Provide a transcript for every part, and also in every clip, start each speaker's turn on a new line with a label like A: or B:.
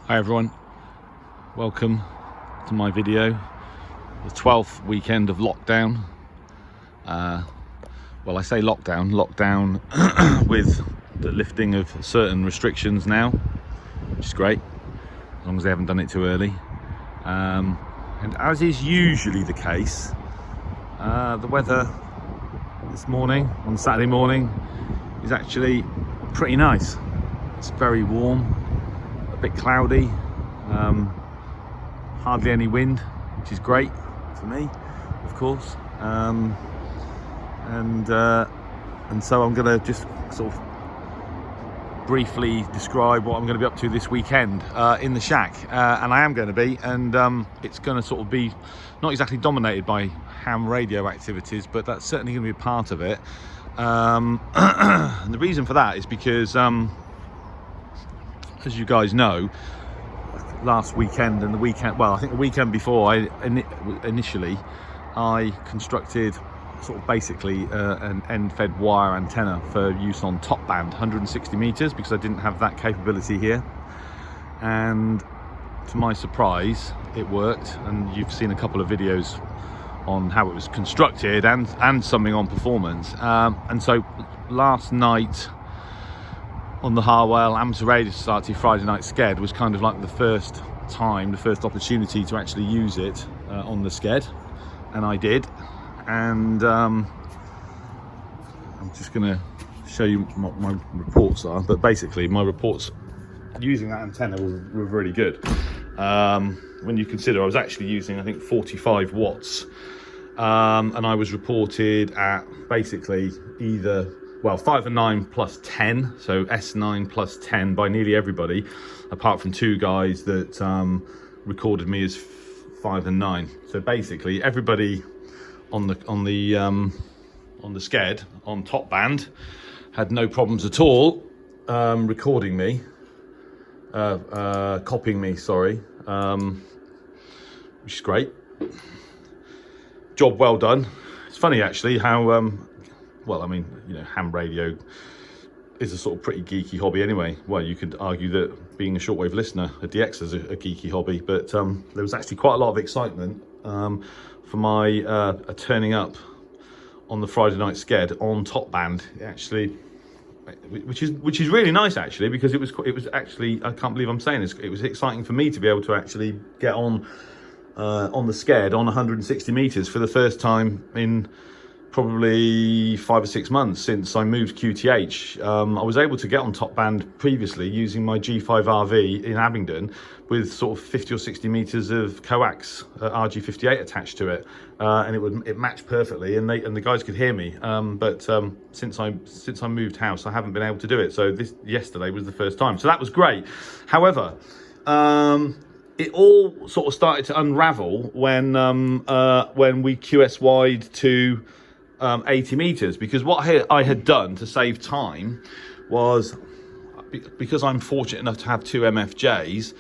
A: Hi everyone, welcome to my video. The 12th weekend of lockdown. Well, I say lockdown with the lifting of certain restrictions now, which is great, as long as they haven't done it too early. And as is usually the case, the weather this morning, on Saturday morning, is actually pretty nice. It's very warm, a bit cloudy, hardly any wind, which is great for me, of course. And so I'm going to just sort of briefly describe what I'm going to be up to this weekend in the shack, and I am going to be, and it's going to sort of be not exactly dominated by ham radio activities, but that's certainly going to be a part of it. And the reason for that is because, as you guys know, last weekend and the weekend, well, I think the weekend before, initially I constructed sort of basically an end-fed wire antenna for use on top band 160 meters, because I didn't have that capability here, and to my surprise it worked. And you've seen a couple of videos on how it was constructed and something on performance, and so last night on the Harwell Amateur Radio Society Friday Night Sked was kind of like the first opportunity to actually use it on the Sked, and I did. And I'm just going to show you what my reports are, but basically my reports using that antenna were really good. When you consider I was actually using, I think, 45 watts, and I was reported at basically either, well, 5 and 9 plus 10, so S9 plus 10 by nearly everybody, apart from two guys that recorded me as 5 and 9. So basically everybody on the Sked on top band had no problems at all recording me, copying me, sorry, which is great. Job well done. It's funny actually how well, I mean, you know, ham radio is a sort of pretty geeky hobby anyway. Well, you could argue that being a shortwave listener, a DX is a geeky hobby, but there was actually quite a lot of excitement for my turning up on the Friday Night Sked on top band, actually, which is really nice actually, because it was actually, I can't believe I'm saying this, it was exciting for me to be able to actually get on the Sked on 160 meters for the first time in probably 5 or 6 months since I moved QTH. I was able to get on top band previously using my G5RV in Abingdon with sort of 50 or 60 meters of coax RG58 attached to it, and it matched perfectly, and the guys could hear me. But since I moved house, I haven't been able to do it. So yesterday was the first time. So that was great. However, it all sort of started to unravel when we QSY'd to 80 meters, because what I had done to save time was, because I'm fortunate enough to have two MFJs,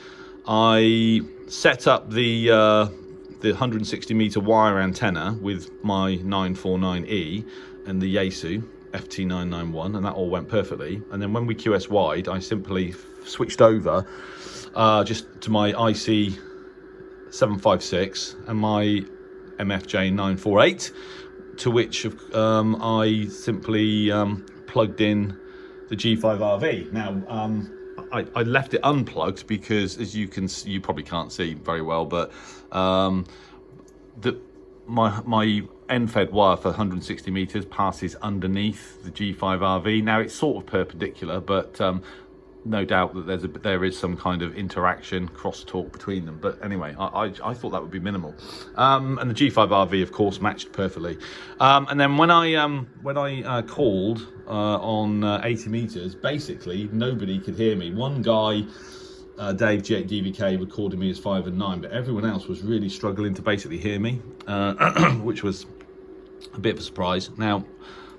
A: I set up the 160 meter wire antenna with my 949E and the Yaesu FT991, and that all went perfectly. And then when we QSY'd, I simply switched over just to my IC 756 and my MFJ 948, to which I simply plugged in the G5RV. Now, I left it unplugged because, as you probably can't see very well, but my end-fed wire for 160 meters passes underneath the G5RV. Now, it's sort of perpendicular, but no doubt that there is some kind of interaction, crosstalk between them. But anyway, I thought that would be minimal. And the G5RV, of course, matched perfectly. And then when I called on 80 meters, basically nobody could hear me. One guy, Dave G8DVK, recorded me as 5 and 9, but everyone else was really struggling to basically hear me, which was a bit of a surprise. Now,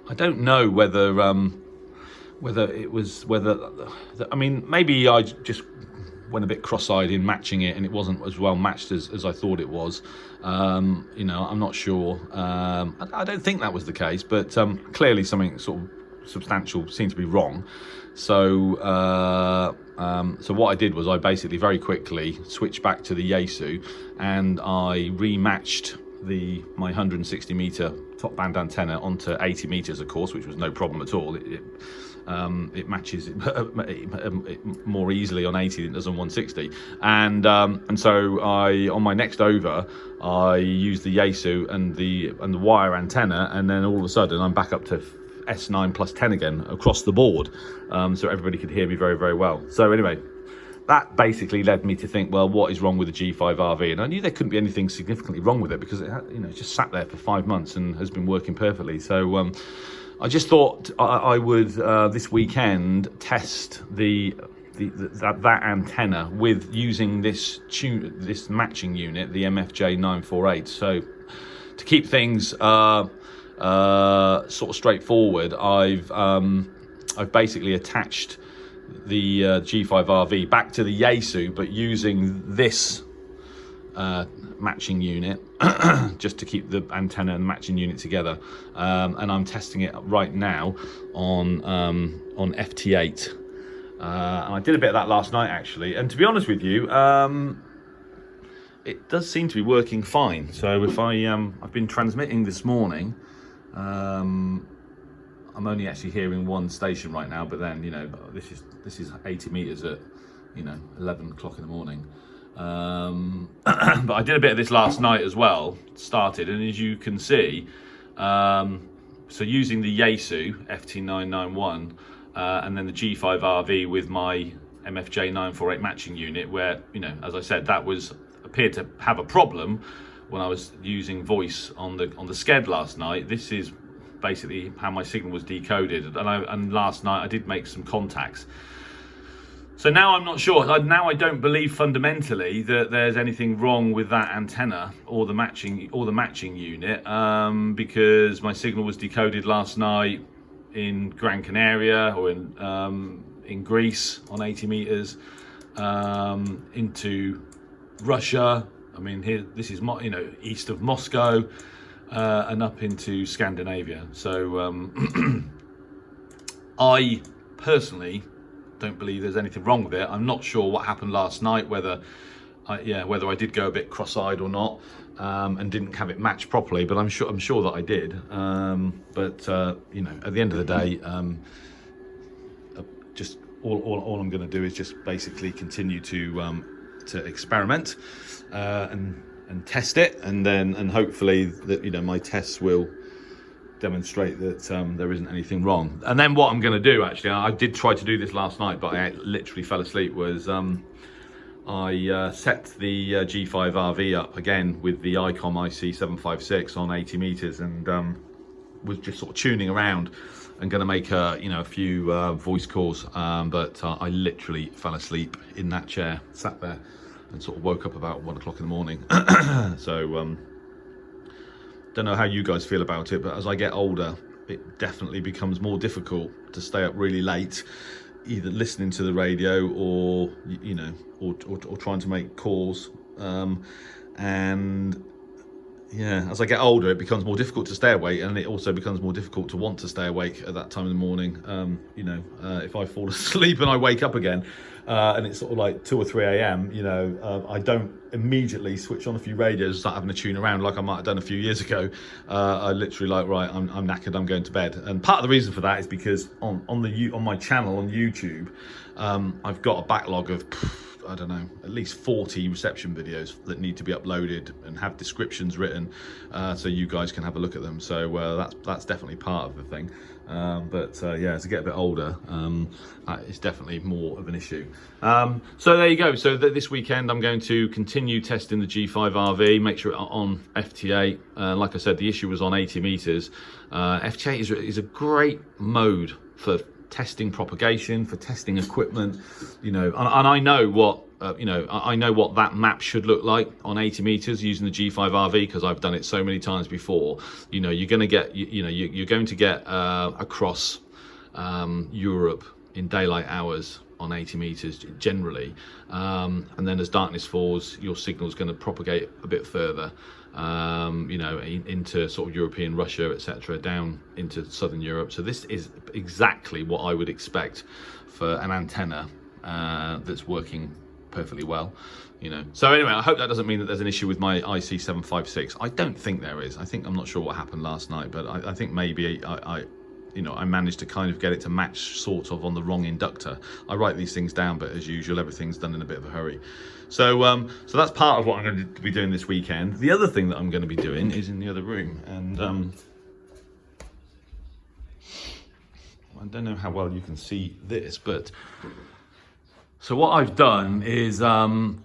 A: I don't know whether I mean, maybe I just went a bit cross-eyed in matching it, and it wasn't as well matched as I thought it was. You know, I'm not sure. I don't think that was the case, but clearly something sort of substantial seemed to be wrong. So so what I did was I basically very quickly switched back to the Yaesu, and I rematched my 160 meter top band antenna onto 80 meters, of course, which was no problem at all. It matches more easily on 80 than it does on 160, and so on my next over I used the Yaesu and the wire antenna, and then all of a sudden I'm back up to S9 plus 10 again across the board, so everybody could hear me very, very well. So anyway, that basically led me to think, well, what is wrong with the G5RV? And I knew there couldn't be anything significantly wrong with it, because it just sat there for 5 months and has been working perfectly. So I just thought I would this weekend test that antenna with using this matching unit, the MFJ 948. So to keep things sort of straightforward, I've basically attached the G5RV back to the Yaesu, but using this matching unit just to keep the antenna and matching unit together, and I'm testing it right now on FT8, and I did a bit of that last night actually, and to be honest with you, it does seem to be working fine. So if I've been transmitting this morning, I'm only actually hearing one station right now, but then this is 80 meters at 11 o'clock in the morning. But I did a bit of this last night as well, started, and as you can see, so using the Yaesu FT991 and then the G5RV with my MFJ 948 matching unit, where as I said, that appeared to have a problem when I was using voice on the sked last night. This is basically how my signal was decoded, and last night I did make some contacts. So now I'm not sure. Now I don't believe fundamentally that there's anything wrong with that antenna or the matching unit, because my signal was decoded last night in Gran Canaria, or in Greece on 80 meters, into Russia. I mean, here this is east of Moscow, and up into Scandinavia. So I personally don't believe there's anything wrong with it. I'm not sure what happened last night, whether I did go a bit cross-eyed or not, and didn't have it matched properly, but I'm sure that I did. But at the end of the day, just all I'm going to do is just basically continue to experiment and test it, and hopefully that my tests will demonstrate that there isn't anything wrong. And then what I'm going to do, actually, I did try to do this last night, but I literally fell asleep, was I set the G5RV up again with the ICOM IC756 on 80 meters, and was just sort of tuning around and going to make a few voice calls, but I literally fell asleep in that chair, sat there, and sort of woke up about 1 o'clock in the morning. So don't know how you guys feel about it, but as I get older, it definitely becomes more difficult to stay up really late, either listening to the radio or or trying to make calls. And yeah, as I get older, it becomes more difficult to stay awake, and it also becomes more difficult to want to stay awake at that time in the morning. If I fall asleep and I wake up again, and it's sort of like 2 or 3 a.m., I don't immediately switch on a few radios and start having to tune around like I might have done a few years ago. I literally right, I'm knackered, I'm going to bed. And part of the reason for that is because on my channel on YouTube, I've got a backlog of I don't know, at least 40 reception videos that need to be uploaded and have descriptions written, so you guys can have a look at them. So that's definitely part of the thing. But as I get a bit older, it's definitely more of an issue. So there you go. So this weekend I'm going to continue testing the G5RV, make sure it's on FT8. Like I said, the issue was on 80 meters. FT8 is a great mode for testing propagation, for testing equipment, and I know what I know what that map should look like on 80 meters using the G5RV, because I've done it so many times before. You're going to get you're going to get across Europe in daylight hours on 80 meters generally, and then as darkness falls, your signal is going to propagate a bit further, you know, into sort of European Russia, etc., down into southern Europe. So this is exactly what I would expect for an antenna that's working perfectly well, you know. So anyway, I hope that doesn't mean that there's an issue with my IC756. I don't think there is. I'm not sure what happened last night, but I think maybe you know, I managed to kind of get it to match sort of on the wrong inductor. I write these things down, but as usual, everything's done in a bit of a hurry. So so that's part of what I'm going to be doing this weekend. The other thing that I'm going to be doing is in the other room, and I don't know how well you can see this, but so what I've done is I've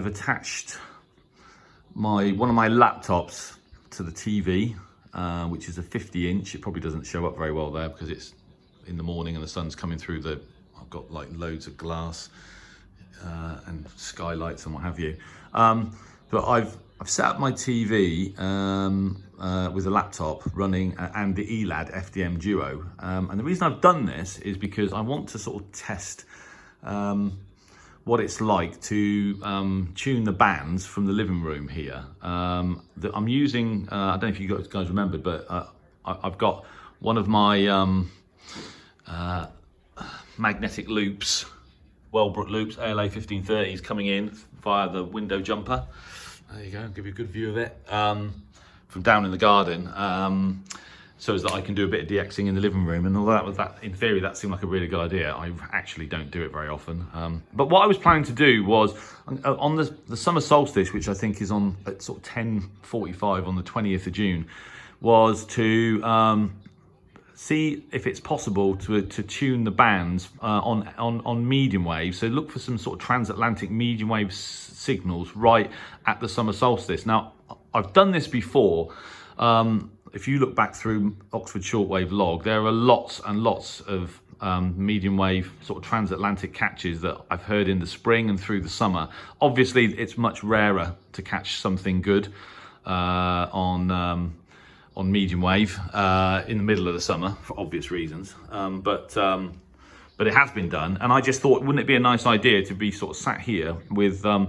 A: attached one of my laptops to the TV, which is a 50-inch. It probably doesn't show up very well there because it's in the morning and the sun's coming through I've got like loads of glass and skylights and what have you. But I've set up my TV with a laptop running and the ELAD FDM Duo. And the reason I've done this is because I want to sort of test what it's like to tune the bands from the living room here. I'm using, I don't know if you guys remembered, but I've got one of my magnetic loops, Wellbrook loops, ALA 1530s coming in via the window jumper. There you go, give you a good view of it from down in the garden. So as that I can do a bit of DXing in the living room, and although that in theory that seemed like a really good idea, I actually don't do it very often. But what I was planning to do was on the Summer Solstice, which I think is on at sort of 10:45 on the 20th of June, was to see if it's possible to tune the bands on medium wave. So look for some sort of transatlantic medium wave signals right at the Summer Solstice. Now I've done this before. If you look back through Oxford Shortwave log, there are lots and lots of medium wave sort of transatlantic catches that I've heard in the spring and through the summer. Obviously, it's much rarer to catch something good on medium wave in the middle of the summer for obvious reasons. But it has been done, and I just thought, wouldn't it be a nice idea to be sort of sat here with the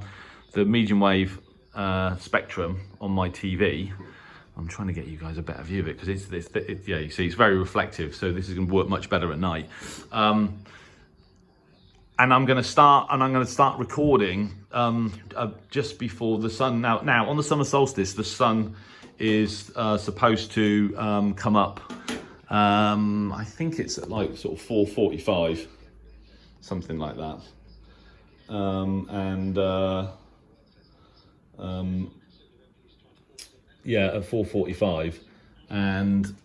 A: medium wave spectrum on my TV. I'm trying to get you guys a better view of it because yeah, you see it's very reflective, so this is going to work much better at night. And I'm going to start recording just before the sun. Now on the Summer Solstice, the sun is supposed to come up. I think it's at like sort of 4:45, something like that. Yeah, at 4:45, and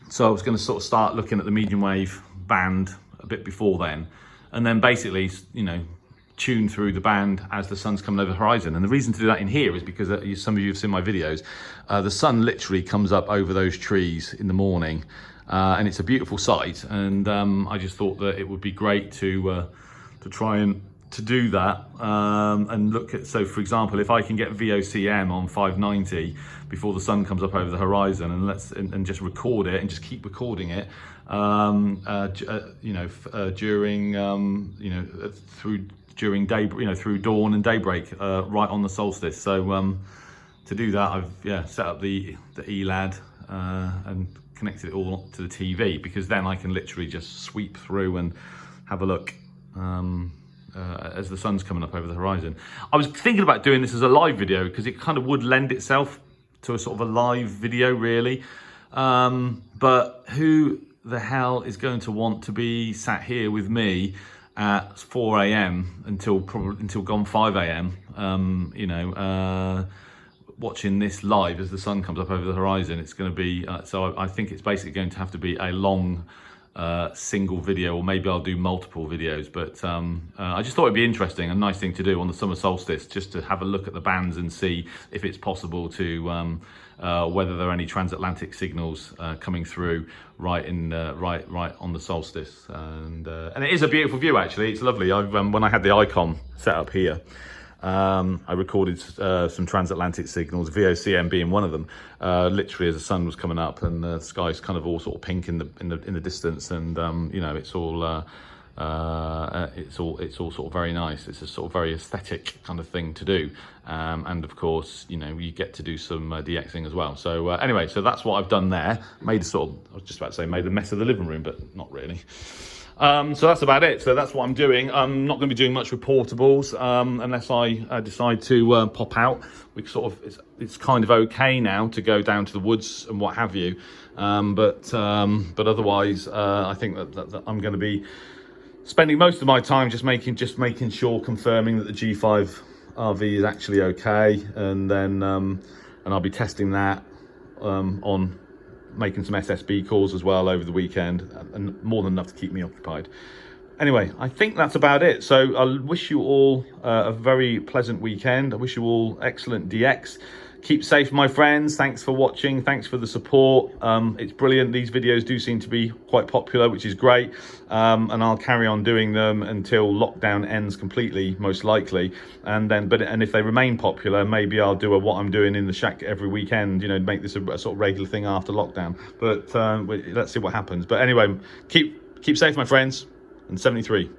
A: so I was going to sort of start looking at the medium wave band a bit before then, and then basically, you know, tune through the band as the sun's coming over the horizon. And the reason to do that in here is because some of you have seen my videos. The sun literally comes up over those trees in the morning, and it's a beautiful sight. And I just thought that it would be great to try and to do that and look at, so for example, if I can get VOCM on 590 before the sun comes up over the horizon, and just record it and just keep recording it, you know, during you know, during day, you know, through dawn and daybreak, right on the solstice. So to do that, I've set up the ELAD and connected it all to the TV, because then I can literally just sweep through and have a look as the sun's coming up over the horizon. I was thinking about doing this as a live video because it kind of would lend itself to a sort of a live video, really. But who the hell is going to want to be sat here with me at 4 a.m. until gone 5 a.m. You know, watching this live as the sun comes up over the horizon? It's going to be so I think it's basically going to have to be a long single video, or maybe I'll do multiple videos. But I just thought it'd be interesting, a nice thing to do on the Summer Solstice, just to have a look at the bands and see if it's possible to whether there are any transatlantic signals coming through right on the solstice. And it is a beautiful view, actually. It's lovely. When I had the icon set up here, I recorded some transatlantic signals, VOCM being one of them. Literally, as the sun was coming up, and the sky's kind of all sort of pink in the distance, and you know, it's all sort of very nice. It's a sort of very aesthetic kind of thing to do, and of course, you know, you get to do some DXing as well. So anyway, so that's what I've done there. Made a sort of, I was just about to say, made a mess of the living room, but not really. So that's about it. So that's what I'm doing. I'm not going to be doing much reportables unless I decide to pop out. We sort of, it's kind of okay now to go down to the woods and what have you, but otherwise, I think that I'm going to be spending most of my time just making sure, confirming that the G5 RV is actually okay, and then and I'll be testing that on making some SSB calls as well over the weekend, and more than enough to keep me occupied. Anyway, I think that's about it. So I wish you all a very pleasant weekend. I wish you all excellent DX. Keep safe, my friends. Thanks for watching. Thanks for the support. It's brilliant. These videos do seem to be quite popular, which is great. And I'll carry on doing them until lockdown ends completely, most likely. And then, and if they remain popular, maybe I'll do what I'm doing in the shack every weekend, you know, make this a sort of regular thing after lockdown. But let's see what happens. But anyway, keep safe, my friends. And 73.